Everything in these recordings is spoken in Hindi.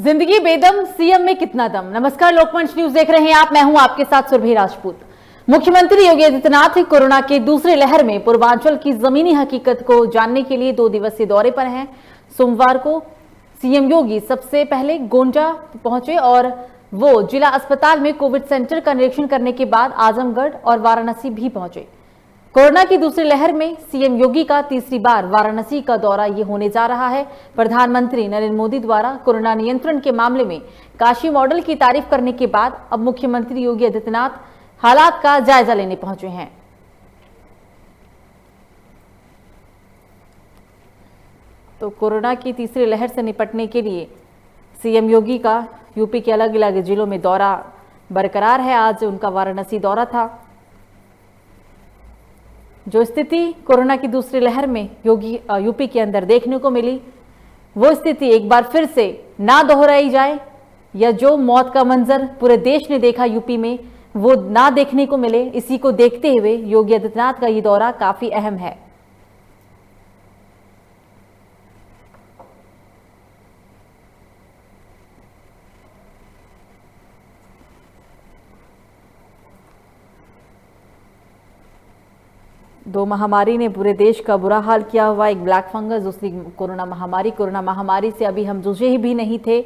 जिंदगी बेदम, सीएम में कितना दम। नमस्कार, लोकमंच न्यूज देख रहे हैं आप। मैं हूं आपके साथ सुरभि राजपूत। मुख्यमंत्री योगी आदित्यनाथ कोरोना की दूसरी लहर में पूर्वांचल की जमीनी हकीकत को जानने के लिए 2 दिवसीय दौरे पर हैं। सोमवार को सीएम योगी सबसे पहले गोंडा पहुंचे और वो जिला अस्पताल में कोविड सेंटर का निरीक्षण करने के बाद आजमगढ़ और वाराणसी भी पहुंचे। कोरोना की दूसरी लहर में सीएम योगी का तीसरी बार वाराणसी का दौरा ये होने जा रहा है। प्रधानमंत्री नरेंद्र मोदी द्वारा कोरोना नियंत्रण के मामले में काशी मॉडल की तारीफ करने के बाद अब मुख्यमंत्री योगी आदित्यनाथ हालात का जायजा लेने पहुंचे हैं। तो कोरोना की तीसरी लहर से निपटने के लिए सीएम योगी का यूपी के अलग अलग जिलों में दौरा बरकरार है। आज उनका वाराणसी दौरा था। जो स्थिति कोरोना की दूसरी लहर में यूपी के अंदर देखने को मिली, वो स्थिति एक बार फिर से ना दोहराई जाए या जो मौत का मंजर पूरे देश ने देखा यूपी में, वो ना देखने को मिले। इसी को देखते हुए योगी आदित्यनाथ का ये दौरा काफी अहम है। दो महामारी ने पूरे देश का बुरा हाल किया हुआ, एक ब्लैक फंगस, दूसरी कोरोना महामारी से अभी हम जूझे ही भी नहीं थे।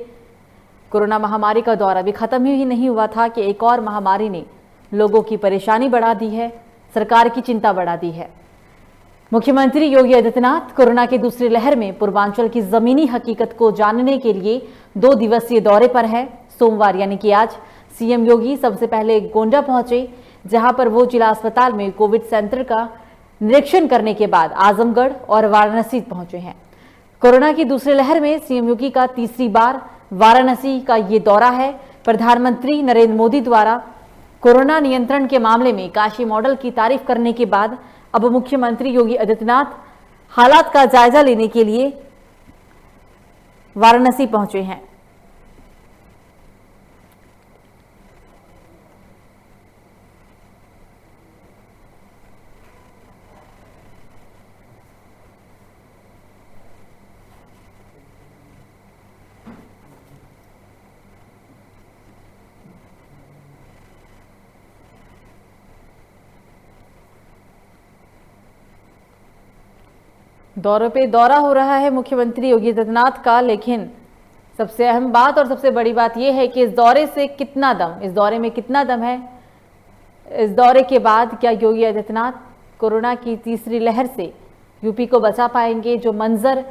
कोरोना महामारी का दौर अभी खत्म ही नहीं हुआ था कि एक और महामारी ने लोगों की परेशानी बढ़ा दी है, सरकार की चिंता बढ़ा दी है। मुख्यमंत्री योगी आदित्यनाथ कोरोना की दूसरी लहर में पूर्वांचल की जमीनी हकीकत को जानने के लिए 2 दिवसीय दौरे पर है। सोमवार यानी कि आज सीएम योगी सबसे पहले गोंडा पहुंचे, जहां पर वो जिला अस्पताल में कोविड सेंटर का निरीक्षण करने के बाद आजमगढ़ और वाराणसी पहुंचे हैं। कोरोना की दूसरी लहर में सीएम योगी का तीसरी बार वाराणसी का ये दौरा है। प्रधानमंत्री नरेंद्र मोदी द्वारा कोरोना नियंत्रण के मामले में काशी मॉडल की तारीफ करने के बाद अब मुख्यमंत्री योगी आदित्यनाथ हालात का जायजा लेने के लिए वाराणसी पहुंचे हैं। दौरे पे दौरा हो रहा है मुख्यमंत्री योगी आदित्यनाथ का, लेकिन सबसे अहम बात और सबसे बड़ी बात यह है कि इस दौरे से कितना दम, इस दौरे में कितना दम है। इस दौरे के बाद क्या योगी आदित्यनाथ कोरोना की तीसरी लहर से यूपी को बचा पाएंगे। जो मंजर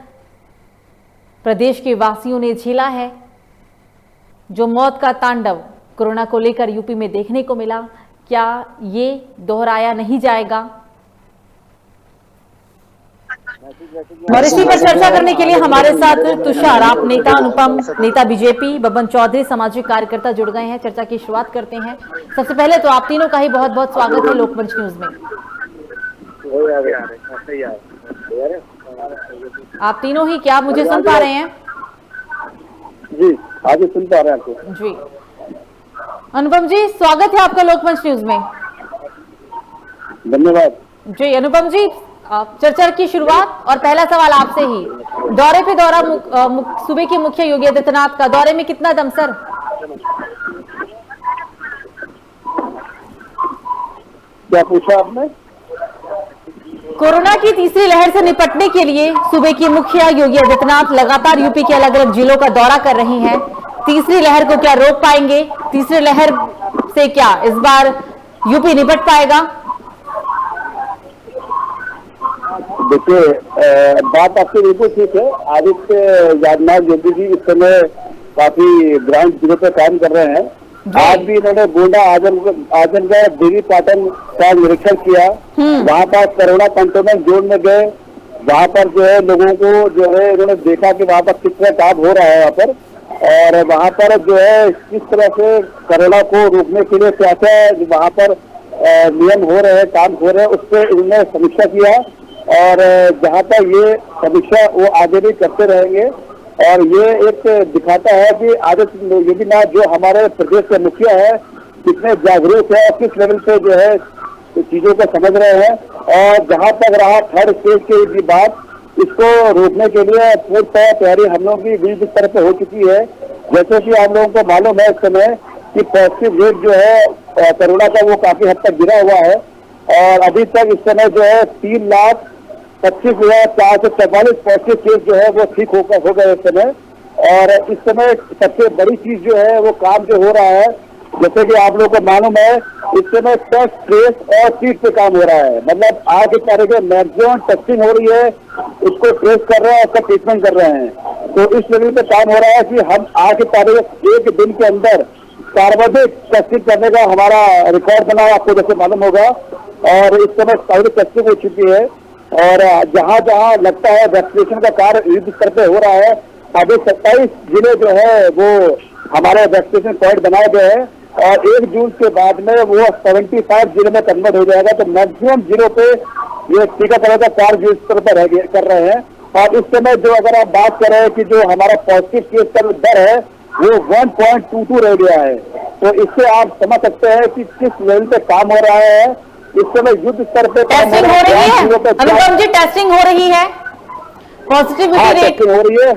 प्रदेश के वासियों ने झेला है, जो मौत का तांडव कोरोना को लेकर यूपी में देखने को मिला, क्या ये दोहराया नहीं जाएगा। और इसी पर चर्चा करने के लिए हमारे साथ तुषार, आप नेता, अनुपम नेता बीजेपी, बबन चौधरी सामाजिक कार्यकर्ता जुड़ गए हैं। चर्चा की शुरुआत करते हैं। सबसे पहले तो आप तीनों का ही बहुत बहुत स्वागत है लोकमंच न्यूज में। आप तीनों ही, क्या आप मुझे सुन पा रहे हैं? जी, आगे सुन पा रहे हैं आपको। जी, अनुपम जी, स्वागत है आपका लोकमंच न्यूज में। धन्यवाद जी अनुपम जी, चर्चा की शुरुआत और पहला सवाल आपसे ही। दौरे पे दौरा सूबे के मुख्य योगी आदित्यनाथ का, दौरे में कितना दम सर? क्या पूछा आपने? कोरोना की तीसरी लहर से निपटने के लिए सूबे के मुखिया योगी आदित्यनाथ लगातार यूपी के अलग अलग जिलों का दौरा कर रहे हैं। तीसरी लहर को क्या रोक पाएंगे? तीसरी लहर से क्या इस बार यूपी निपट पाएगा? देखिए, बात आपकी बिल्कुल ठीक है। आदित्य यादनाथ योगी जी इस समय काफी ग्राउंड जीरो पे काम कर रहे हैं। आज भी इन्होंने गोंडा, आजमगढ़, देवीपाटन का निरीक्षण किया। वहाँ पर कोरोना कंटेनमेंट जोन में गए, वहाँ पर जो है लोगों को जो है इन्होंने देखा कि वहाँ पर कितना काम हो रहा है वहाँ पर, और वहाँ पर जो है किस तरह से कोरोना को रोकने के लिए क्या क्या वहाँ पर नियम हो रहे हैं, काम हो रहे हैं, उस पर इन्होंने समीक्षा किया। और जहाँ तक ये समीक्षा वो आगे भी करते रहेंगे। और ये एक दिखाता है कि आदित्य योगीनाथ जो हमारे प्रदेश के मुखिया है कितने जागरूक है और किस लेवल पे जो है चीजों को समझ रहे हैं। और जहाँ तक रहा थर्ड स्टेज की बात, इसको रोकने के लिए पूरी तैयारी हम लोगों की युद्ध स्तर पर हो चुकी है। जैसे कि आप लोगों को मालूम है इस समय कि पॉजिटिव रेट जो है कोरोना का वो काफी हद तक गिरा हुआ है और अभी तक इस समय जो है 3,25,444 पॉजिटिव केस जो है वो ठीक हो गए इस समय। और इस समय सबसे बड़ी चीज जो है वो काम जो हो रहा है, जैसे कि आप लोगों को मालूम है इस समय टेस्ट ट्रेस और ट्रीट पे काम हो रहा है। मतलब आज की तारीख में मैक्सिमम टेस्टिंग हो रही है, उसको ट्रेस कर रहे हैं, उसका ट्रीटमेंट कर रहे हैं। तो इस लेवल पे काम हो रहा है कि हम आज की तारीख एक दिन के अंदर सर्वाधिक टेस्टिंग करने का हमारा रिकॉर्ड बना है, आपको जैसे मालूम होगा। और इस समय सारी टेस्टिंग हो चुकी है और जहां जहां लगता है वैक्सीनेशन का कार्य युद्ध स्तर पे हो रहा है। अभी 27 जिले जो है वो हमारे वैक्सीनेशन पॉइंट बनाए गए हैं और 1 जून के बाद में वो 75 जिले में कन्वर्ट हो जाएगा। तो मैक्सिमम जिलों पे ये टीकाकरण का कार्य युद्ध स्तर पर कर रहे हैं। और इस समय जो अगर आप बात कर रहे हैं कि जो हमारा पॉजिटिव केस का दर है वो 1.22 रह गया है, तो इससे आप समझ सकते हैं कि किस लेवल पे काम हो रहा है। इस समय युद्ध स्तर पे टेस्टिंग हो रही है अनुपम जी, टेस्टिंग हो रही है, पॉजिटिविटी रेट टेस्टिंग हो रही है।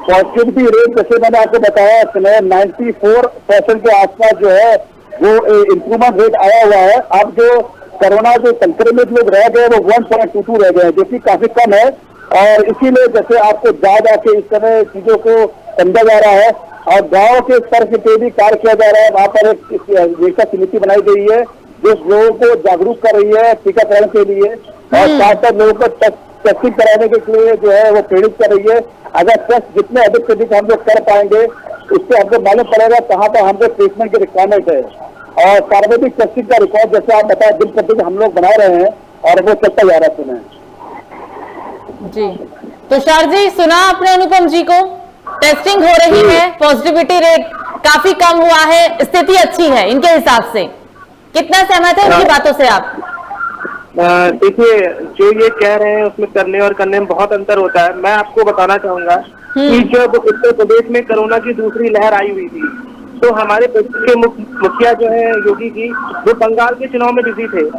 पॉजिटिविटी रेट जैसे मैंने आपको बताया इस समय 94% के आसपास जो है वो इम्प्रूवमेंट रेट आया हुआ है। अब जो कोरोना जो संक्रमित लोग रह गए वो 1.22 रह गए हैं, जो कि काफी कम है। और इसीलिए जैसे आपको जा के इस समय चीजों को समझा जा रहा है और गांव के स्तर पे भी कार्य किया जा रहा है। वहां पर एक समिति बनाई गई है जो लोगों को जागरूक कर रही है टीकाकरण के लिए और साथ साथ लोगों को टेस्टिंग कराने के लिए जो है वो प्रेरित कर रही है। अगर टेस्ट जितने अधिक से अधिक हम लोग कर पाएंगे उससे हमको मालूम पड़ेगा कहाँ पर हमको ट्रीटमेंट की रिक्वायरमेंट है। और सार्वजनिक टेस्टिंग का रिकॉर्ड जैसे आप बताए दिन प्रतिदिन हम लोग बना रहे हैं और वो चलता जा रहा है सुना जी। तुषार जी, सुना आपने अनुपम जी को, टेस्टिंग हो रही है, पॉजिटिविटी रेट काफी कम हुआ है, स्थिति अच्छी है इनके हिसाब से, कितना सहमत है उनकी बातों से आप? देखिए, जो ये कह रहे हैं उसमें करने और करने में बहुत अंतर होता है। मैं आपको बताना चाहूंगा कि जब उत्तर प्रदेश में कोरोना की दूसरी लहर आई हुई थी तो हमारे प्रदेश के मुखिया जो है योगी जी, वो बंगाल के चुनाव में बिजी थे।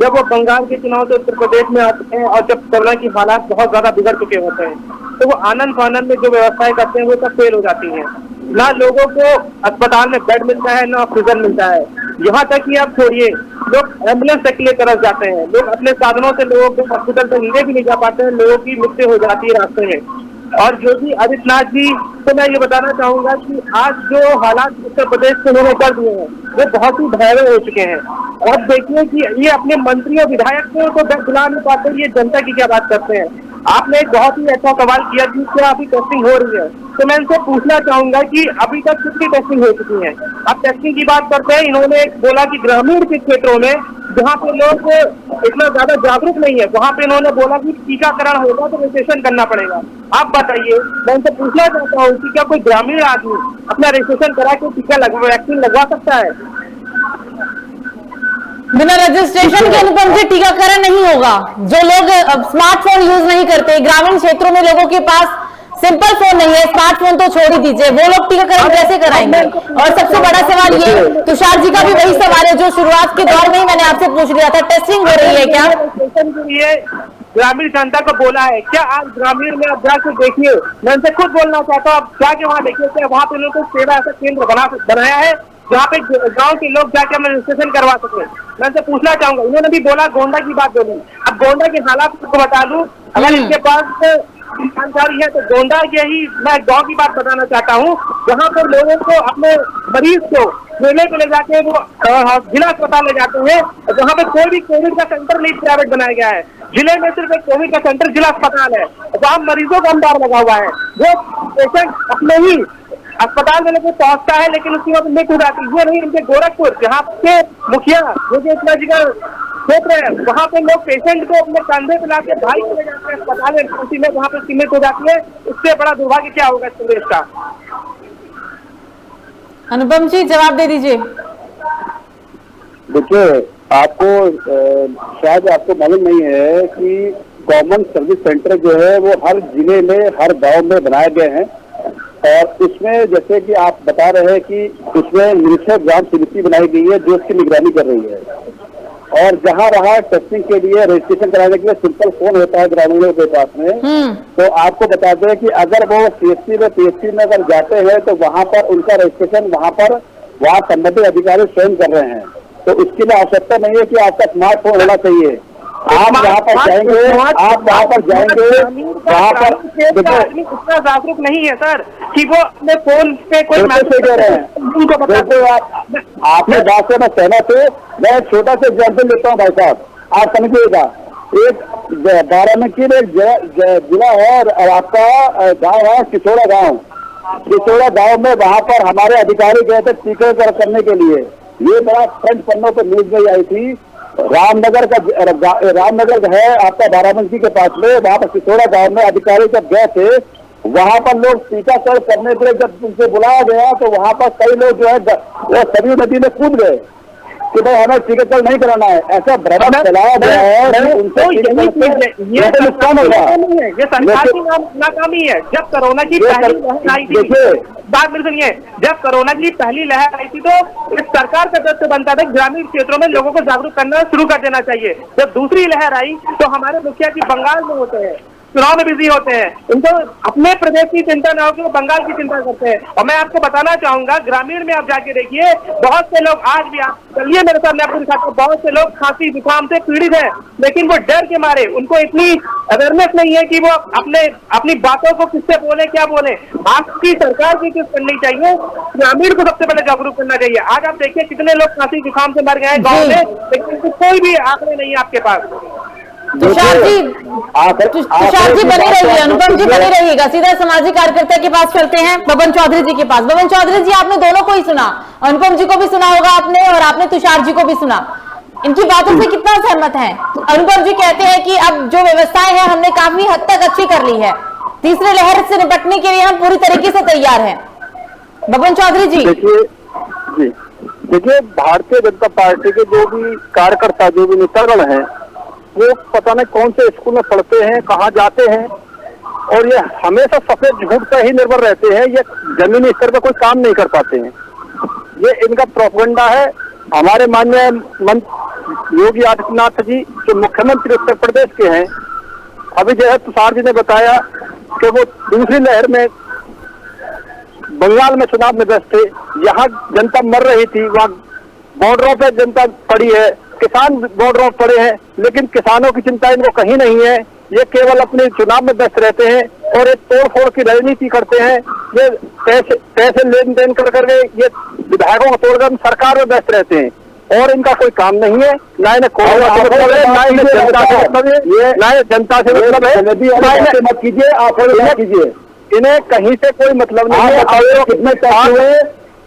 जब वो बंगाल के चुनाव से उत्तर प्रदेश में आते हैं और जब कोरोना की हालात बहुत ज्यादा बिगड़ चुके होते हैं तो वो आनंद फानंद में जो व्यवस्थाएं करते हैं वो सब फेल हो जाती हैं। ना लोगों को अस्पताल में बेड मिलता है, ना ऑक्सीजन मिलता है। यहाँ तक कि आप छोड़िए, लोग एम्बुलेंस तक के लिए तरस जाते हैं। लोग अपने साधनों से लोगों को हॉस्पिटल तक ले भी नहीं जा पाते हैं, लोगों की मृत्यु हो जाती है रास्ते में। और योगी आदित्यनाथ जी तो मैं ये बताना चाहूंगा कि आज जो हालात उत्तर प्रदेश से उन्होंने कर दिए हैं वो बहुत ही भयावह हो चुके हैं। और देखिए कि ये अपने मंत्री और विधायक को तो बुला नहीं पाते, ये जनता की क्या बात करते हैं। आपने एक बहुत ही अच्छा सवाल किया कि क्या अभी टेस्टिंग हो रही है, तो मैं इनसे पूछना चाहूंगा कि अभी तक कितनी टेस्टिंग हो चुकी है। अब टेस्टिंग की बात करते हैं, इन्होंने बोला कि ग्रामीण के क्षेत्रों में जहाँ पे लोग इतना ज्यादा जागरूक नहीं है वहाँ पे इन्होंने बोला कि टीकाकरण होगा तो रजिस्ट्रेशन करना पड़ेगा। आप बताइए, मैं इनसे पूछना चाहता हूँ कि क्या कोई ग्रामीण आदमी अपना रजिस्ट्रेशन करा के वैक्सीन लगवा सकता है? बिना रजिस्ट्रेशन के अनुपम जी टीकाकरण नहीं होगा। जो लोग स्मार्टफोन यूज नहीं करते, ग्रामीण क्षेत्रों में लोगों के पास सिंपल फोन नहीं है, स्मार्टफोन तो छोड़ ही दीजिए, वो लोग टीकाकरण कैसे कराएंगे? और सबसे बड़ा सवाल ये, तुषार जी का भी वही सवाल है जो शुरुआत के दौर में ही मैंने आपसे पूछ लिया था, टेस्टिंग हो रही है क्या? रजिस्ट्रेशन के लिए ग्रामीण जनता को बोला है क्या? आज ग्रामीण में आप जाकर देखिए, मैं उनसे खुद बोलना चाहता हूँ, आप जाके वहाँ देखिए क्या वहाँ पे लोगों को सेवा ऐसा केंद्र बनाया है जहाँ पे गांव के लोग जाके हमें रजिस्ट्रेशन करवा सके। मैं उनसे पूछना चाहूंगा, इन्होंने भी बोला गोंडा की बात बोली। अब गोंडा के हालात को बता दूं, अगर इनके पास जानकारी है तो गोंडा के ही मैं गांव की बात बताना चाहता हूँ जहाँ पर लोगों को अपने मरीज को मेले पे ले जाके वो जिला अस्पताल ले जाते हैं, जहाँ पे कोई भी कोविड का सेंटर नहीं प्राइवेट बनाया गया है। जिले में सिर्फ एक कोविड का सेंटर जिला अस्पताल है, वहाँ मरीजों का अंबार लगा हुआ है। वो पेशेंट अपने ही अस्पताल में लेकर पहुंचता है लेकिन उसकी वक्त मृत्यु हो जाती है। ये नहीं, इनके गोरखपुर जहाँ के मुखिया योगी आदित्यनाथ जी का क्षेत्र है वहाँ पे लोग पेशेंट को अपने कंधे पे लाके भाई को ले जाते हैं अस्पताल में, उसी में वहाँ पे सीमित हो जाती है। इससे बड़ा दुर्भाग्य क्या होगा इस प्रदेश का? अनुपम जी जवाब दे दीजिए। देखिए, आपको शायद आपको मालूम नहीं है कि कॉमन सर्विस सेंटर जो है वो हर जिले में हर गांव में बनाए गए हैं और उसमें जैसे कि आप बता रहे हैं कि उसमें निरीक्षक ग्राम समिति बनाई गई है जो उसकी निगरानी कर रही है। और जहाँ रहा टेस्टिंग के लिए रजिस्ट्रेशन कराने के लिए सिंपल फोन होता है ग्रामीणों के पास में, तो आपको बता दें कि अगर वो CSC में PSC में अगर जाते हैं तो वहाँ पर उनका रजिस्ट्रेशन वहाँ संबंधित अधिकारी स्वयं कर रहे हैं। तो इसके लिए आवश्यकता नहीं है कि आपका स्मार्टफोन होना चाहिए। आप वहाँ पर जाएंगे, वहाँ पर आदमी इतना जागरूक नहीं है सर कि वो अपने फोन पे कोई मैसेज दे रहे हैं। बिल्कुल आपने बात से मैं सहमत हूँ। मैं छोटा सा एग्जाम्पल लेता हूँ भाई साहब, आप समझिएगा। एक बाराबंकी में जिला है और आपका गाँव है किशोरा गाँव। किशोरा गाँव में वहाँ पर हमारे अधिकारी गए थे टीकाकरण करने के लिए। ये बड़ा फ्रंट पन्नों पर न्यूज में आई थी। रामनगर है आपका बाराबंकी के पास में, वहाँ पर किशोरा गाँव में अधिकारी जब गए थे, वहाँ पर लोग टीकाकरण करने के लिए जब उनसे बुलाया गया तो वहाँ पर कई लोग जो है वो सरयू नदी में कूद गए कि भाई हमें टीकाकरण नहीं कराना है। ऐसा भ्रम फैलाया गया है, ये नुकसान होगा। ये सरकार की नाकामी है। जब कोरोना की पहली लहर आई थी, बात मेरी सुनिए, जब कोरोना की पहली लहर आई थी तो इस सरकार का दायित्व बनता था ग्रामीण क्षेत्रों में लोगों को जागरूक करना शुरू कर देना चाहिए। जब दूसरी लहर आई तो हमारे मुखिया जी बंगाल में होते हैं, चुनाव में बिजी होते हैं, उनको अपने प्रदेश की चिंता ना हो कि वो बंगाल की चिंता करते हैं। और मैं आपको बताना चाहूंगा, ग्रामीण में आप जाके देखिए, बहुत से लोग आज भी, आप चलिए मेरे सामने आपको दिखाता हूं, बहुत से लोग खांसी जुकाम से पीड़ित हैं, लेकिन वो डर के मारे, उनको इतनी अवेयरनेस नहीं है कि वो अपनी बातों को किससे बोले, क्या बोले। आपकी सरकार की चीज करनी चाहिए, ग्रामीण को सबसे पहले जागरूक करना चाहिए। आज आप देखिए कितने लोग खांसी जुकाम से मर गए हैं गाँव में, लेकिन कोई भी आंकड़े नहीं है आपके पास। तुषार जी बने रहिए, अनुपम जी बने रहिएगा। सीधा सामाजिक कार्यकर्ता के पास चलते हैं, बबन चौधरी जी के पास। बबन चौधरी जी, आपने दोनों को ही सुना, अनुपम जी को भी सुना होगा आपने और आपने तुषार जी को भी सुना। इनकी बातों से कितना सहमत हैं? अनुपम जी कहते हैं कि अब जो व्यवस्थाएं हैं हमने काफी हद तक अच्छी कर ली है, तीसरे लहर से निपटने के लिए हम पूरी तरीके से तैयार हैं। बबन चौधरी जी, देखिए भारतीय जनता पार्टी के जो भी कार्यकर्ता, जो भी नेतागण हैं, वो पता नहीं कौन से स्कूल में पढ़ते हैं, कहाँ जाते हैं, और ये हमेशा सफेद झूठ पर ही निर्भर रहते हैं। ये जमीनी स्तर पर कोई काम नहीं कर पाते हैं। ये इनका प्रोपेगेंडा है। हमारे माननीय योगी आदित्यनाथ जी जो मुख्यमंत्री उत्तर प्रदेश के हैं, अभी जो है तुषार जी ने बताया कि वो दूसरी लहर में बंगाल में चुनाव में व्यस्त थे, यहाँ जनता मर रही थी, वहाँ बॉर्डरों पे जनता पड़ी है, किसान बॉर्डरों पर पड़े हैं, लेकिन किसानों की चिंता इनको कहीं नहीं है। ये केवल अपने चुनाव में व्यस्त रहते हैं और एक तोड़ फोड़ की रणनीति करते हैं। ये पैसे लेन देन कर करके ये विधायकों को तोड़कर सरकार में व्यस्त रहते हैं और इनका कोई काम नहीं है। ना इन्हें कोरोना से मतलब है, ना इन्हें जनता से मतलब है, ना जनता से मतलब है। मत कीजिए, आप कीजिए, इन्हें कहीं से कोई मतलब नहीं है।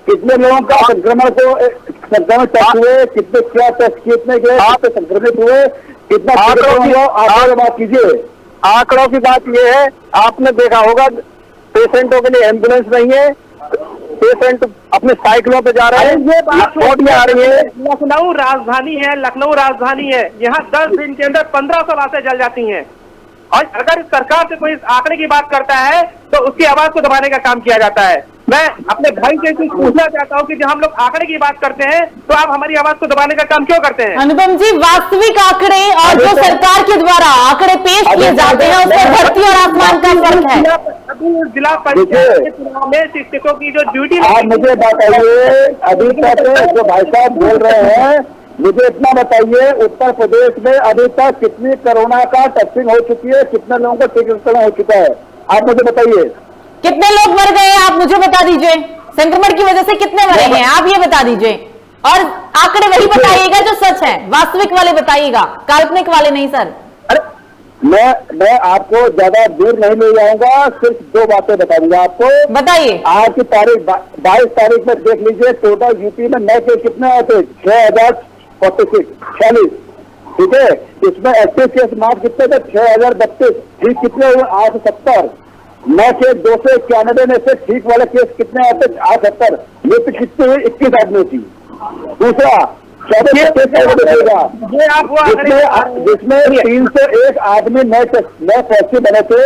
कितने लोगों का संक्रमण टेस्ट हुए, कितने क्या टेस्ट कितने गए, कितने संक्रमित हुए, कितना बात कीजिए। आंकड़ों की बात ये है, आपने देखा होगा पेशेंटों के लिए एम्बुलेंस नहीं है, पेशेंट अपने साइकिलों पे जा रहे हैं। ये बात आ रही है, लखनऊ राजधानी है, यहाँ 10 दिन के अंदर 1500 लाशें जल जाती हैं। और अगर सरकार से कोई आंकड़े की बात करता है तो उसकी आवाज को दबाने का काम किया जाता है। मैं अपने भाई से कुछ पूछना चाहता हूँ कि जब हम लोग आंकड़े की बात करते हैं तो आप हमारी आवाज को दबाने का काम क्यों करते हैं? अनुपम जी, वास्तविक आंकड़े और जो सरकार के द्वारा आंकड़े पेश किए जाते हैं उसमें धरती और आसमान का फर्क है। जिला परिषद चुनाव में शिक्षकों की जो ड्यूटी, आप मुझे बताइए, अभी तक जो भाई साहब बोल रहे हैं, मुझे इतना बताइए, उत्तर प्रदेश में अभी तक कितनी कोरोना का टेस्टिंग हो चुकी है, कितने लोगों को टीकाकरण हो चुका है, आप मुझे बताइए। कितने लोग मर गए आप मुझे बता दीजिए, संक्रमण की वजह से कितने मरे हैं आप ये बता दीजिए, और आंकड़े वही बताइएगा जो सच है, वास्तविक वाले बताइएगा, काल्पनिक वाले नहीं सर। अरे मैं आपको ज्यादा दूर नहीं ले जाऊंगा, सिर्फ 2 बातें बताऊंगा आपको। बताइए। आज की तारीख 22 तारीख में देख लीजिए, टोटल यूपी में नए केस कितने आए थे? 6046, ठीक है। इसमें एक्टिव केस मार्च कितने थे? 6032। ठीक कितने हुए? 870। नए केस 291 में से ठीक वाले केस कितने आते? 870। ये तो कितने हुए? 21 आदमी थी। दूसरा, जिसमें 301 आदमी नए पॉजिटिव बने थे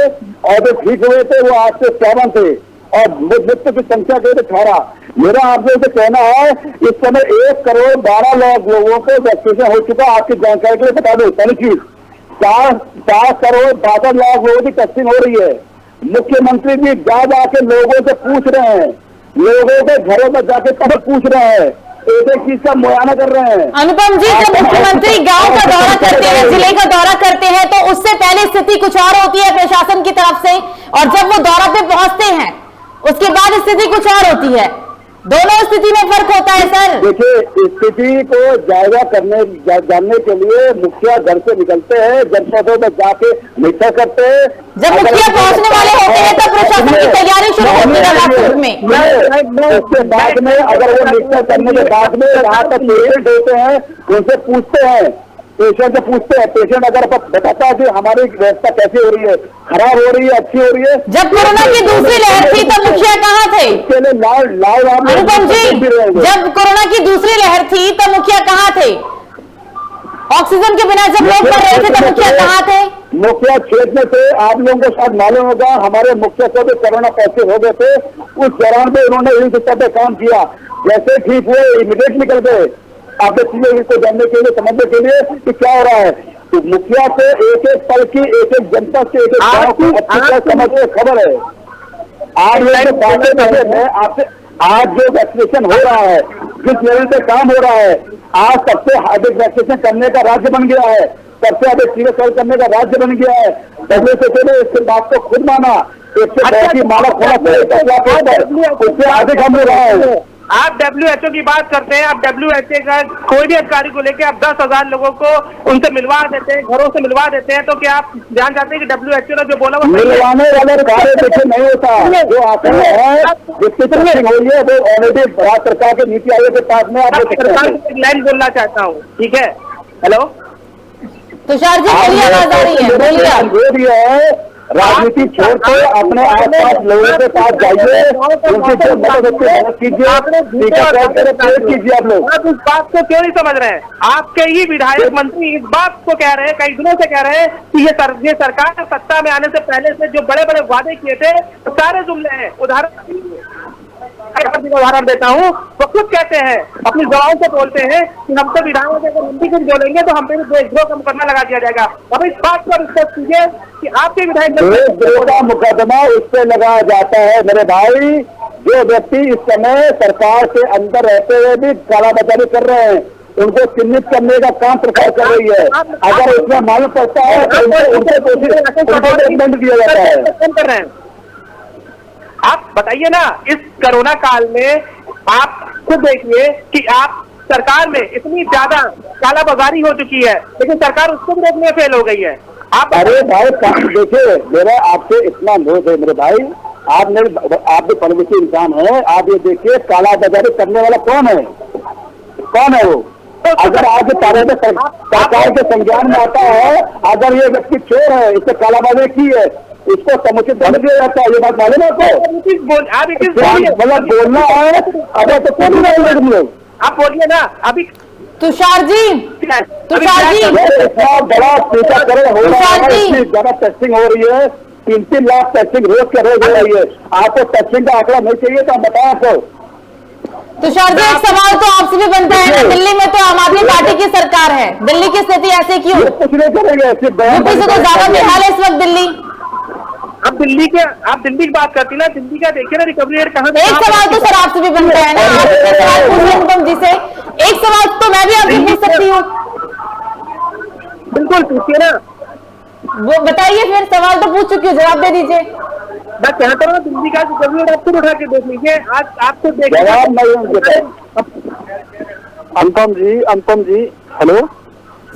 और जो ठीक हुए थे वो आज से 51 थे। और मृत्यु की संख्या के 18। मेरा आपसे इसे कहना है, इस समय 1,12,00,000 लोगों को वैक्सीनेशन हो चुका। आपकी जानकारी के लिए बता दो, पहली चीज 4,62,00,000 लोगों की टेस्टिंग हो रही है। मुख्यमंत्री जी जा जाके लोगों से पूछ रहे हैं, लोगों के घरों में जाके तब पूछ रहे हैं, एक एक चीज का मुआयना कर रहे हैं। अनुपम जी, जब मुख्यमंत्री गांव का दौरा करते हैं, जिले का दौरा करते हैं, तो उससे पहले स्थिति कुछ और होती है प्रशासन की तरफ से, और जब वो दौरा पे पहुंचते हैं उसके बाद स्थिति कुछ और होती है। दोनों स्थिति में फर्क होता है सर। देखिए, स्थिति को जायजा जानने के लिए मुखिया घर से निकलते हैं, जनपदों में जाके मीटिंग करते हैं। जब मुखिया पहुंचने वाले होते हैं तब प्रशासन की तैयारी शुरू होती है राजपुर में। उसके बाद में अगर वो मीटिंग करने के बाद में यहाँ तक पेशेंट होते हैं, उनसे पूछते हैं, पेशेंट से पूछते हैं, पेशेंट अगर बताता है कि हमारी व्यवस्था कैसी हो रही है, खराब हो रही है, अच्छी हो रही है। जब कोरोना की दूसरी लहर थी तब मुखिया कहाँ थे? इसके लिए लाइव अनुपम जी, जब कोरोना की दूसरी लहर थी तब मुखिया कहाँ थे? ऑक्सीजन के बिना जब लोग मर रहे थे तब मुखिया कहाँ थे? मुखिया क्षेत्र में थे। आप लोगों को शायद मालूम होगा, हमारे मुखिया को भी कोरोना पॉजिटिव हो गए थे। उस दौरान में उन्होंने इस दिशा पे काम किया। जैसे ठीक हुए इमीडिएट निकल गए आपने चीजें इसको जानने के लिए, समझने के लिए कि क्या हो रहा है। तो मुखिया को एक एक पल की, एक एक जनता से, एक एक गांव की अच्छी तरह समझ में खबर है। आज ये बातें पहले मैं आपसे, आज जो वैक्सीनेशन हो रहा है, जिस लेवल पे काम हो रहा है, आज सबसे अधिक वैक्सीनेशन करने का राज्य बन गया है, सबसे अधिक टीकाकरण करने का राज्य बन गया है। पहले से पहले इस बात को खुद माना, इससे बहुत मानव होना पड़ेगा, उससे अधिक हम रहा है। आप WHO की बात करते हैं, आप WHO का कोई भी अधिकारी को लेकर आप 10,000 लोगों को उनसे मिलवा देते हैं, घरों से मिलवा देते हैं, तो क्या आप जान जाते हैं कि WHO ने जो बोला वो मिलवाने वाले कार्य देखिए नहीं होता। जो आंकड़े हैं, जिसकी टेस्टिंग हुई है, वो ऑलरेडी भारत सरकार के नीति आयोग के पास में आप लाइन बोलना चाहता हूँ, ठीक है? हेलो तुषार जी, बोलिए, आवाज आ रही है, बोलिए। राजनीति छोड़ के अपने आसपास लोगों के पास जाइए, उनकी जो मदद कीजिए, कीजिए। आप लोग इस बात को क्यों नहीं समझ रहे हैं? आपके ही विधायक मंत्री इस बात को कह रहे हैं, कई दिनों से कह रहे हैं कि ये सरकार सत्ता में आने से पहले से जो बड़े बड़े वादे किए थे वो सारे जुमले हैं। उदाहरण देता हूँ, वो खुद कहते हैं, अपनी जबान से बोलते हैं कि हम तो विधायक अगर हम भी कुछ बोलेंगे तो हम पे देशद्रोह का मुकदमा लगा दिया जाएगा। अब इस बात पर स्पष्ट कीजिए कि आपके विधायक देशद्रोह का मुकदमा उस पर लगाया जाता है मेरे भाई, जो व्यक्ति इस समय सरकार के अंदर रहते हुए भी कालाबाजारी कर रहे हैं, उनको चिन्हित करने का काम सरकार कर रही है। अगर इसमें मालूम पड़ता है तो उनको दंड दिया जाता है। आप बताइए ना, इस कोरोना काल में आप खुद देखिए कि आप सरकार में इतनी ज्यादा कालाबाजारी हो चुकी है, लेकिन सरकार उसको भी रोकने में फेल हो गई है। आप अरे भाई देखिए, मेरा आपसे इतना अनुरोध है मेरे भाई, आप भी परमिशन इंसान है, आप ये देखिए कालाबाजारी करने वाला कौन है, कौन है वो? अगर आज सरकार के संज्ञान में आता है, अगर ये व्यक्ति चोर है, इससे कालाबाजारी की है, इसको समुचित दंड दिया जाता है। ये बात मालूम है आपको? मतलब बोलना है, अगर तो कोई नहीं लोग आप बोलिए ना। अभी तुषार जी, इतना बड़ा टीकाकरण हो रहा है, इतनी ज्यादा टेस्टिंग हो रही है, 3-3 लाख टेस्टिंग रोज के रोज हो रही है। आपको टेस्टिंग का आंकड़ा नहीं चाहिए तो हम बताएं आपको। तुषार जी, एक सवाल तो आपसे भी बनता है ना, दिल्ली में तो आम आदमी पार्टी की सरकार है, दिल्ली की स्थिति ऐसे क्यों? कुछ नहीं करेंगे, यूपी से तो ज्यादा बेहाल है इस वक्त दिल्ली। आप दिल्ली की बात करती ना, दिल्ली का देखिए ना रिकवरी रेट कहाँ। एक सवाल तो सर आपसे भी बनता है ना, आप सवाल पूछ अनुपम जी से, एक सवाल तो मैं भी आपसे पूछ सकती हूँ। बिल्कुल पूछिए ना, वो बताइए, फिर सवाल तो पूछ चुकी हूँ, जवाब दे दीजिए। मैं कहता हूँ दिल्ली का रिकवरी रेट आप खुद उठा के देख लीजिए, आज आपको अनुपम जी, हेलो,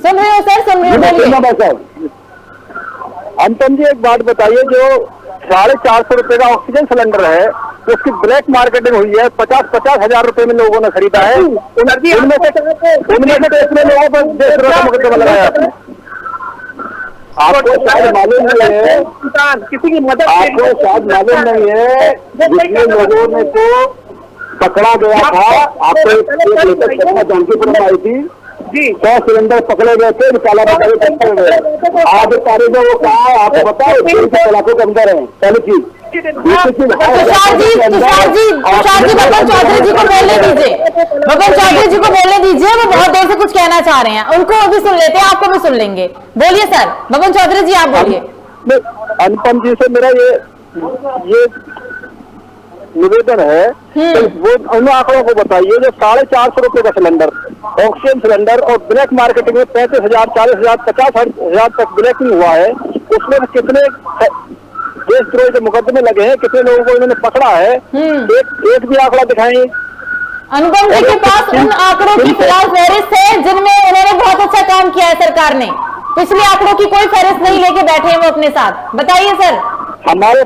सुन रहे हो सर? सुन रहे हो? अनुपम जी, एक बात बताइए, जो 450 रुपए का ऑक्सीजन सिलेंडर है, उसकी ब्लैक मार्केटिंग हुई है, 50-50 हजार रुपए में लोगों ने खरीदा है, उनमें से कितने लोगों पर देशद्रोह का मुकदमा लगाया आपने? आपको शायद मालूम नहीं है, किसी की मदद, आपको शायद मालूम नहीं है, जितने लोगों ने को पकड़ा गया था, आपको जानकीपुर में आई थी, 100 सिलेंडर पकड़े गए थे, कालाबाजारी करते हुए। आज तारीख में वो कहा है आपको बताओ, 3 इलाकों के अंदर है। पहली चीज, तुषार जी बबन चौधरी जी को बोलने दीजिए, बबन चौधरी जी को बोलने दीजिए, वो बहुत देर से कुछ कहना चाह रहे हैं, उनको भी सुन लेते हैं, आपको भी सुन लेंगे। बोलिए सर, बबन चौधरी जी आप बोलिए। अनुपम जी से मेरा ये निवेदन है तो वो उन आंकड़ों को बताइए जो 450 रुपए का सिलेंडर ऑक्सीजन सिलेंडर और ब्लैक मार्केटिंग में 35,000, 40,000, 50,000 तक ब्लैकिंग हुआ है, उसमें कितने देशद्रोही के मुकदमे लगे हैं, कितने लोगों को इन्होंने पकड़ा है, एक भी आंकड़ा दिखाएं। अनुपम जी के पास उन आंकड़ों की फिलहाल फहरिस्त है जिनमें उन्होंने बहुत अच्छा काम किया है सरकार ने, पिछले आंकड़ों की कोई फहरिस्त नहीं लेके बैठे हैं वो अपने साथ। बताइए सर। हमारे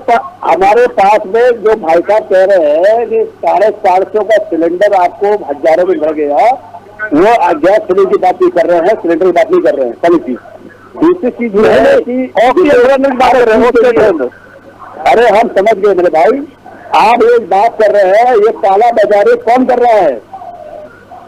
पास में जो भाई साहब कह रहे हैं कि 450 का सिलेंडर आपको हजारों में मिल गया, वो गैस सिलेंडर की बात नहीं कर रहे हैं, सिलेंडर की बात नहीं कर रहे हैं। पहली चीज। दूसरी चीज ये है कि अरे हम समझ गए मेरे भाई, आप एक बात कर रहे हैं, ये काला बाजारी कौन कर रहा है,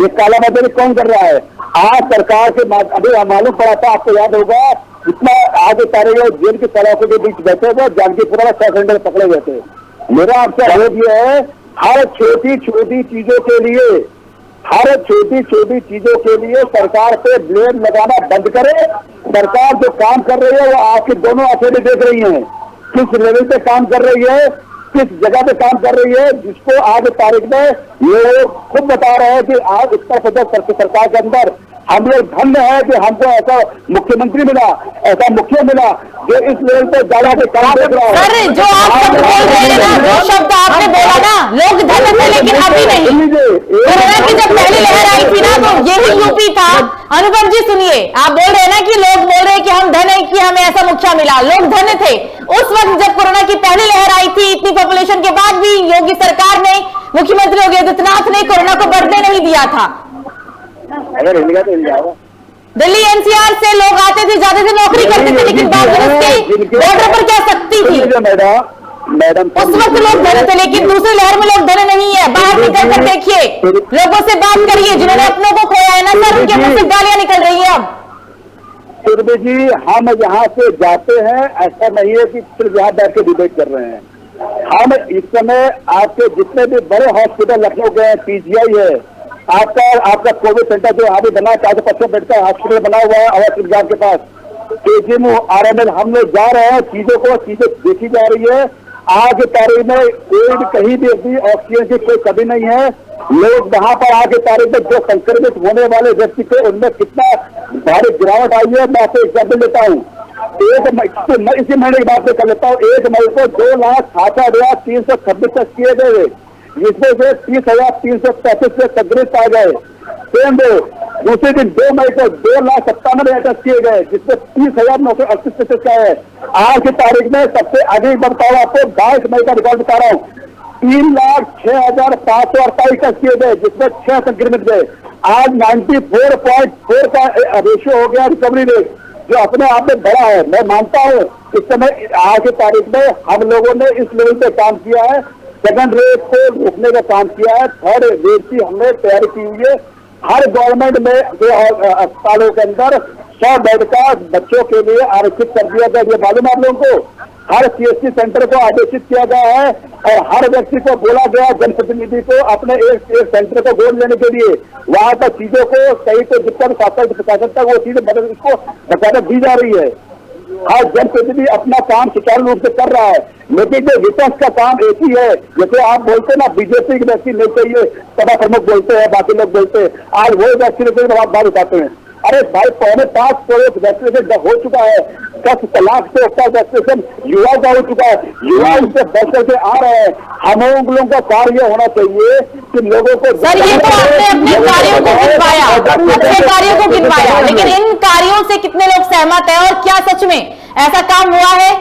ये काला बाजारी कौन कर रहा है? आज सरकार के अभी मालूम पड़ा था, आपको याद होगा, इतना आगे सारे जेल की सलाखों के बीच बैठे हुए जानकीपुरा में 6 सिलेंडर पकड़े गए थे। मेरा आपसे अनुरोध ये है, हर छोटी छोटी चीजों के लिए सरकार पे ब्लेम लगाना बंद करे। सरकार जो काम कर रही है वो आपके दोनों आंखें में देख रही है, किस लेवल पे काम कर रही है, किस जगह पे काम कर रही है, जिसको आज तारीख में ये खुद बता रहे हैं कि आज उत्तर प्रदेश सरकार के अंदर हम लोग धन्य है कि हमको ऐसा मुख्यमंत्री मिला, ऐसा मुखिया मिला जो इस लेवल पे ज्यादा के काम देख रहा है। सर जो आप शब्द बोल रहे हैं ना, जो शब्द आपने बोला ना, लोग धन्य थे लेकिन अभी नहीं। कोरोना की जब पहली लहर आई थी ना तो यही यूपी था। अनुपम जी सुनिए, आप बोल रहे हैं ना कि लोग बोल रहे हैं कि हम धन्य है कि हमें ऐसा मुखिया मिला, लोग धन्य थे उस वक्त जब कोरोना की पहली लहर आई थी। इतनी पॉपुलेशन के बाद भी योगी सरकार ने, मुख्यमंत्री योगी आदित्यनाथ ने कोरोना को बढ़ने नहीं दिया था। अगर हिलेगा तो हिल जाएगा। दिल्ली एनसीआर से लोग आते थे, जाते थे, नौकरी करते थे, लेकिन बावजूद इसके बॉर्डर पर क्या शक्ति थी? मैडम उस वक्त लोग धने थे, लेकिन दूसरी लहर में लोग धने नहीं है। बाहर निकल कर देखिए, लोगों से बात करिए जिन्होंने अपनों को खोया है ना सर, उनके मुंह से गालियां निकल रही है। अब सुरभि जी, हम यहाँ से जाते हैं, ऐसा नहीं है कि सिर्फ यहाँ बैठ के डिबेट कर रहे हैं। हम इस समय आपके जितने भी बड़े हॉस्पिटल लखनऊ के पीजीआई है, आपका कोविड सेंटर जो अभी बना है, 450 बेड का हॉस्पिटल बना हुआ है आवास विभाग के पास, केजीएम आरएमएल, हम लोग जा रहे हैं, चीजें देखी जा रही है। आज की तारीख में कोई भी कहीं भी ऑक्सीजन की कोई कमी नहीं है। लोग वहां पर आज की तारीख में जो संक्रमित होने वाले व्यक्ति थे उनमें कितना भारी गिरावट आई है, मैं आपको एग्जाम्पल देता हूँ। इसी महीने की बात कर लेता हूँ, 1 मई को 2,66,326 टेस्ट किए गए, जिसमें से 30,335 से संक्रमित पाए गए। दूसरे दिन 2 मई को 2,97,000 टेस्ट किए गए, जिसमें 30,938 टेस्ट का है। आज की तारीख में सबसे अधिक बता रहा हूँ आपको, 22 मई का रिकॉर्ड बता रहा हूँ, 3,06,548 टेस्ट किए गए, जिसमें 6 संक्रमित गए। आज 94.4 का रेशियो हो गया रिकवरी रेट, जो अपने आप में बड़ा है। मैं मानता हूँ इस समय आज की तारीख में हम लोगों ने इस लेवल पे काम किया है, सेकंड वेव को रोकने का काम किया है, थर्ड वेव की हमने तैयारी की हुई है। हर गवर्नमेंट में जो अस्पतालों के अंदर 100 बेड का बच्चों के लिए आरक्षित कर दिया गया, ये मालूम आप लोगों को। हर सीएससी सेंटर को आदेशित किया गया है और हर व्यक्ति को बोला गया, जनप्रतिनिधि को अपने एक सेंटर को गोद लेने के लिए वहां पर चीजों को सही को जितना प्रशासन तक वो चीजें उसको बचाकर दी जा रही है। हर जनप्रतिनिधि अपना काम सुचारू रूप से कर रहा है, लेकिन जो विपक्ष का काम एक ही है। जैसे आप बोलते हैं ना, बीजेपी के व्यक्ति नहीं चाहिए, सभा प्रमुख बोलते हैं, बाकी लोग बोलते हैं, आज वो वैक्सीनेशन आप बात उठाते हैं। अरे भाई, 5.25 करोड़ वैक्सीनेशन हो चुका है, 10 लाख से ऊपर वैक्सीनेशन युवाओं का हो चुका है, युवा उससे बढ़ करके आ रहे हैं। हम लोगों का कार्य होना चाहिए कि लोगों को सर, ये तो आपने अपने कार्यों को गिनवाया, अपने कार्यों को गिनवाया, लेकिन इन कार्यों से कितने लोग सहमत हैं और क्या सच में ऐसा काम हुआ है?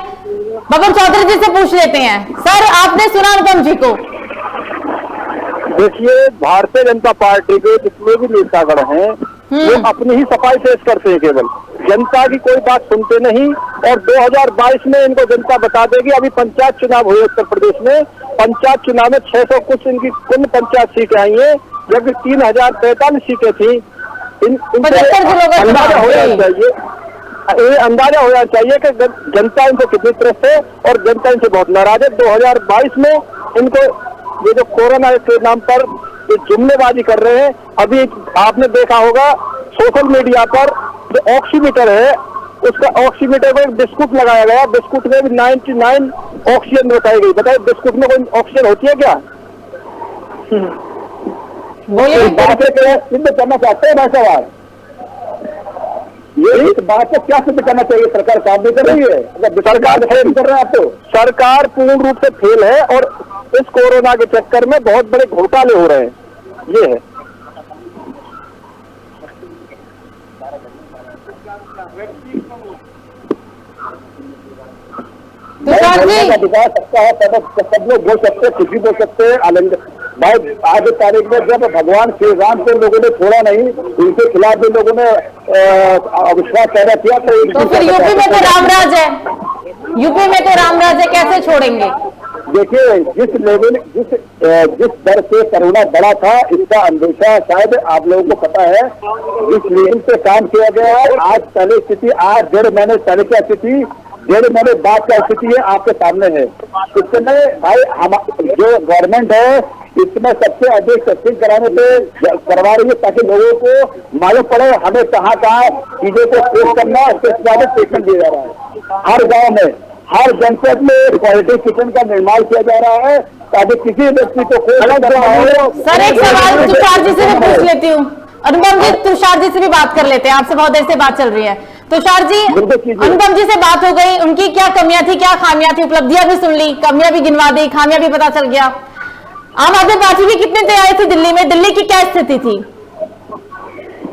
बबन चौधरी जी से पूछ लेते हैं। सर, आपने सुना अनुपम जी को? देखिए, भारतीय जनता पार्टी के जितने भी नेतागण हैं वो अपनी ही सफाई पेश करते हैं, केवल जनता की कोई बात सुनते नहीं। और 2022 में इनको जनता बता देगी। अभी पंचायत चुनाव हुए उत्तर प्रदेश में, पंचायत चुनाव में 600 कुछ इनकी कुल पंचायत सीटें आई हैं, जबकि 3,043 सीटें थी। अंदाजा हो जाना चाहिए। ये अंदाजा हो जाना चाहिए कि जनता इनको कितनी त्रस्त है और जनता इनसे बहुत नाराज है। 2022 में इनको ये जो कोरोना के नाम पर ये जुमलेबाजी कर रहे हैं। अभी आपने देखा होगा सोशल मीडिया पर जो ऑक्सीमीटर है, उसका ऑक्सीमीटर में एक बिस्कुट लगाया गया, बिस्कुट में भी 99 ऑक्सीजन बताई गई। बताइए बिस्कुट में कोई ऑक्सीजन होती है क्या? सिद्ध करना चाहते हैं भाई सवाल, ये इस बात को क्या सिद्ध करना चाहिए? सरकार काम नहीं कर रही है, सरकार फेल कर रहा है। आप तो सरकार पूर्ण रूप से फेल है और इस कोरोना के चक्कर में बहुत बड़े घोटाले हो रहे हैं, ये है। विकास सकता है, सब लोग बोल सकते हैं, कुछ भी बोल सकते हैं। भाई आज की तारीख में जब भगवान श्री राम को लोगों ने छोड़ा नहीं, उनके खिलाफ भी लोगों ने अविश्वास पैदा किया। तो फिर यूपी में तो रामराज है, यूपी में तो रामराज है, कैसे छोड़ेंगे? देखिए जिस लेवल जिस दर से कोरोना बढ़ा था, इसका अंदेशा शायद आप लोगों को पता है। इस लेवल से काम किया गया है। आज पहले स्थिति, आज 1.5 महीने पहले क्या स्थिति, 1.5 महीने बाद क्या स्थिति है आपके सामने है। इस समय भाई हम जो गवर्नमेंट है, इसमें सबसे अधिक टेस्टिंग कराने पे करवा रही है, ताकि लोगों को मालूम पड़े हमें कहाँ चीजों को टेस्ट करना है, उसके बाद ट्रीटमेंट दिया जा रहा है। हर गाँव में, हर जनपद में क्वालिटी किचन का निर्माण किया जा रहा है, ताकि किसी व्यक्ति को सर एक सवाल तुषार जी से भी पूछ लेती हूँ। अनुपम जी, तुषार जी से भी बात कर लेते हैं, आपसे बहुत देर से बात चल रही है। तुषार जी, अनुपम जी से बात हो गई, उनकी क्या कमियां थी, क्या खामियां थी, उपलब्धियां भी सुन ली, कमियां भी गिनवा दी, खामियां भी पता चल गया। आम आदमी पार्टी की कितनी तैयारी थी दिल्ली में, दिल्ली की क्या स्थिति थी?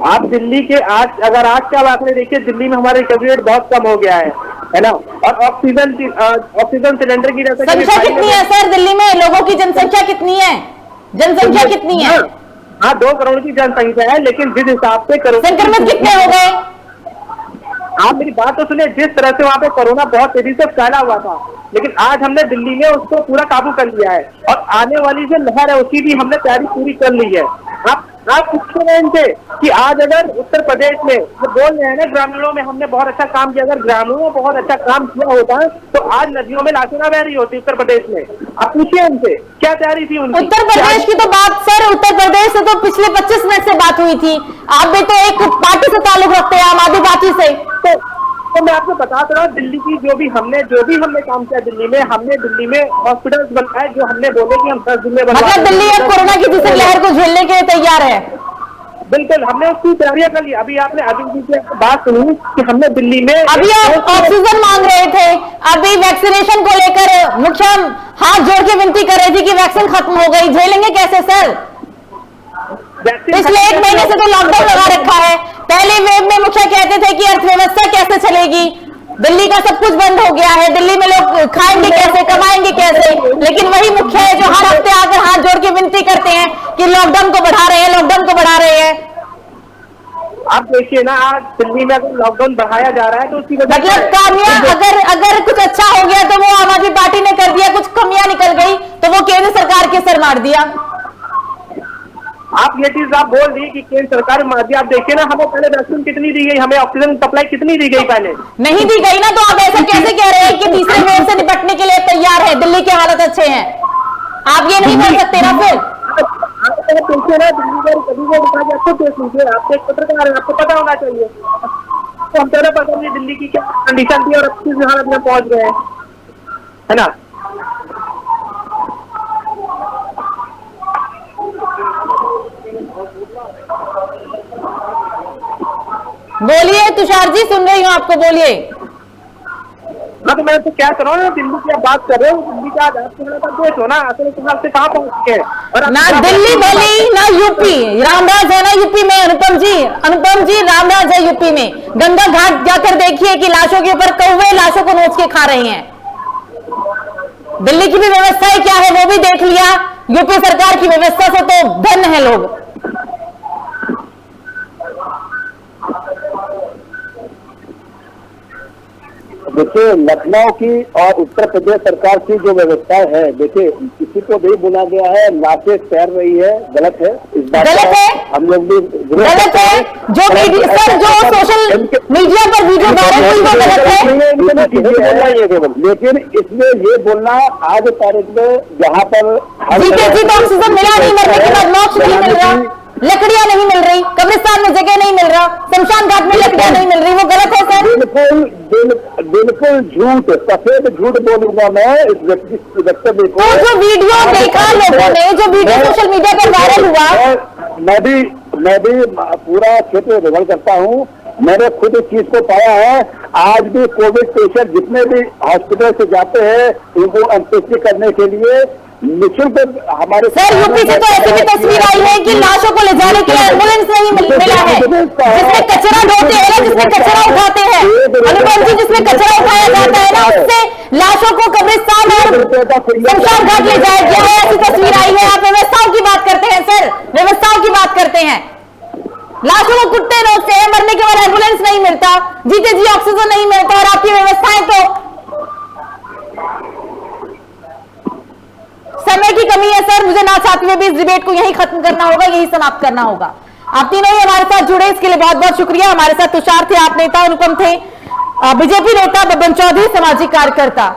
आप दिल्ली के आज क्या बात नहीं, देखिए दिल्ली में हमारे रिकवरी रेट बहुत कम हो गया है ना। और ऑक्सीजन सिलेंडर की संख्या कितनी है सर दिल्ली में? लोगों की जनसंख्या कितनी है? जनसंख्या कितनी है? हाँ 2 करोड़ की जनसंख्या है, लेकिन जिस हिसाब से संक्रमित कितने हो गए? आप मेरी बात तो सुनिए। जिस तरह से वहाँ पे कोरोना बहुत तेजी से फैला हुआ था, लेकिन आज हमने दिल्ली में उसको पूरा काबू कर लिया है और आने वाली जो लहर है उसकी भी हमने तैयारी पूरी कर ली है। आप पूछते रहे इनसे कि आज अगर उत्तर प्रदेश में जो बोल रहे हैं ना, ग्रामीणों में हमने बहुत अच्छा काम किया, अगर ग्रामीणों में बहुत अच्छा काम किया होता है तो आज नदियों में लाशें ना बह रही होती उत्तर प्रदेश में। आप पूछिए उनसे क्या तैयारी थी उनकी। उत्तर प्रदेश की तो बात सर, उत्तर प्रदेश से तो पिछले 25 मिनट से बात हुई थी। आप भी तो एक पार्टी से ताल्लुक रखते हैं, आम आदमी पार्टी से। तो मैं आपको बता रहा हूँ, दिल्ली की जो भी हमने काम किया दिल्ली में, हमने दिल्ली में हॉस्पिटल्स बनाए, जो हमने बोले कि हम 10 दिन में मतलब दिल्ली अब कोरोना की दूसरी लहर को झेलने के लिए तैयार है। बिल्कुल, हमने उसकी तैयारियां कर ली। अभी आपने अभी से बात सुनी कि हमने दिल्ली में अभी आप ऑक्सीजन मांग रहे थे, अभी वैक्सीनेशन को लेकर मुखिया हाथ जोड़ के विनती कर रही थी कि वैक्सीन खत्म हो गई, झेलेंगे कैसे सर? पिछले 1 महीने से तो लॉकडाउन लगा रखा है। पहले वेव में मुखिया कहते थे कि अर्थव्यवस्था कैसे चलेगी, दिल्ली का सब कुछ बंद हो गया है, दिल्ली में लोग खाएंगे कैसे, कमाएंगे कैसे, लेकिन वही मुखिया है जो हर हफ्ते आकर हाथ जोड़ के विनती करते हैं कि लॉकडाउन को बढ़ा रहे हैं, लॉकडाउन को बढ़ा रहे हैं। आप देखिए ना, आज दिल्ली में अगर लॉकडाउन बढ़ाया जा रहा है तो उसकी वजह मतलब कामयाब अगर कुछ अच्छा हो गया तो वो आम आदमी पार्टी ने कर दिया, कुछ कमियां निकल गई तो वो केंद्र सरकार के सर मार दिया। आप ये चीज आप बोल दी कि केंद्र सरकार मार दिया। आप देखिए ना, हमें पहले वैक्सीन कितनी दी गई, हमें ऑक्सीजन सप्लाई कितनी दी गई, पहले नहीं दी गई ना। तो आप ऐसा कैसे कह रहे हैं कि तीसरे वेव से निपटने के लिए तैयार है, दिल्ली के हालत अच्छे हैं? आप ये नहीं बोल सकते ना फिर। पूछिए ना, दिल्ली में कभी वो दिखा के आपको देख लीजिए, आप एक पत्रकार है, आपको पता होना चाहिए। तो हम पता नहीं दिल्ली की क्या कंडीशन थी और अब किस हालत में पहुंच गए, है ना। बोलिए तुषार जी, सुन रही हूँ आपको, बोलिए। तो मैं तो क्या कर रहा हूँ, दिल्ली की आप बात कर रहे हो, दिल्ली का आज आपके देश हो ना, असल से कहाँ पहुँच गए। और ना दिल्ली बोली ना यूपी, रामराज है ना यूपी में। अनुपम जी रामराज है यूपी में। गंगा घाट जाकर देखिए कि लाशों के ऊपर कौवे लाशों को नोच के खा रहे हैं। दिल्ली की भी व्यवस्थाएं क्या है वो भी देख लिया, यूपी सरकार की व्यवस्था से तो धन्य है लोग। देखिए लखनऊ की और उत्तर प्रदेश सरकार की जो व्यवस्था है, देखिए किसी को नहीं बोला गया है, लाशें तैर रही है, गलत है। इस गलत है, हम लोग भी गलत है। जो सर जो सोशल मीडिया पर वीडियो वायरल हुई वो गलत है। लेकिन इसमें ये बोलना आज तारीख में जहाँ पर जीते जी तो ऑक्सीजन मिला नहीं, मरने के बाद मोक्ष नहीं मिल रहा, लकड़ियां नहीं मिल रही, कब्रिस्तान में जगह नहीं मिल रहा, शमशान घाट में लकड़ियां नहीं मिल रही, वो गलत है सर। बिल्कुल झूठ, सफेद झूठ बोलूंगा मैं इस वक्तव्य को। तो जो वीडियो देखा लोगों ने, जो वीडियो सोशल मीडिया पर वायरल हुआ, मैं भी पूरा क्षेत्र भ्रमण करता हूँ, मैंने खुद इस चीज को पाया है। आज भी कोविड पेशेंट जितने भी हॉस्पिटल से जाते हैं उनको अंत्येष्टि करने के लिए निःशुल्क हमारे सर यूपी से तो ऐसी भी तस्वीर आई है कि लाशों को ले जाने के लिए एम्बुलेंस नहीं मिला है, जिसमें कचरा ढोते हैं ना, जिसमें कचरा उठाते हैं, अनुपम जी, जिसमें कचरा उठाया जाता है ना, उससे लाशों को कब्रिस्तान और शमशान घाट ले जाया गया है, ऐसी तस्वीर आई है। आप व्यवस्थाओं की बात करते हैं सर, व्यवस्थाओं की बात करते हैं। लाशों को कुत्ते नोचते हैं, मरने के बाद एम्बुलेंस नहीं मिलता, जीते जी ऑक्सीजन नहीं मिलता, और आपकी व्यवस्थाएं तो समय की कमी है सर। मुझे ना चाहते हुए भी इस डिबेट को यहीं खत्म करना होगा, यहीं समाप्त करना होगा। आप तीनों ही हमारे साथ जुड़े, इसके लिए बहुत बहुत शुक्रिया। हमारे साथ तुषार थे, आप नेता, अनुपम थे, बीजेपी नेता बब्बन चौधरी, सामाजिक कार्यकर्ता।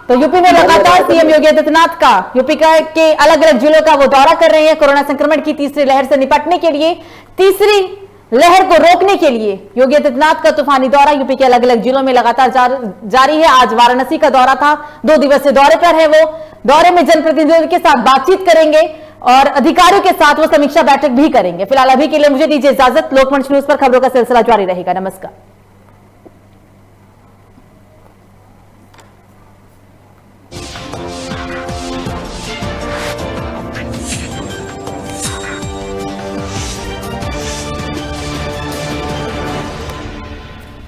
तो यूपी में लगातार सीएम योगी आदित्यनाथ का यूपी के अलग अलग जिलों का वो दौरा कर रहे हैं। कोरोना संक्रमण की तीसरी लहर से निपटने के लिए, तीसरी लहर को रोकने के लिए योगी आदित्यनाथ का तूफानी दौरा यूपी के अलग अलग जिलों में लगातार जारी है। आज वाराणसी का दौरा था, 2 दिवसीय दौरे पर है वो। दौरे में जनप्रतिनिधियों के साथ बातचीत करेंगे और अधिकारियों के साथ वो समीक्षा बैठक भी करेंगे। फिलहाल अभी के लिए मुझे दीजिए इजाजत। लोकमंच न्यूज पर खबरों का सिलसिला जारी रहेगा। नमस्कार।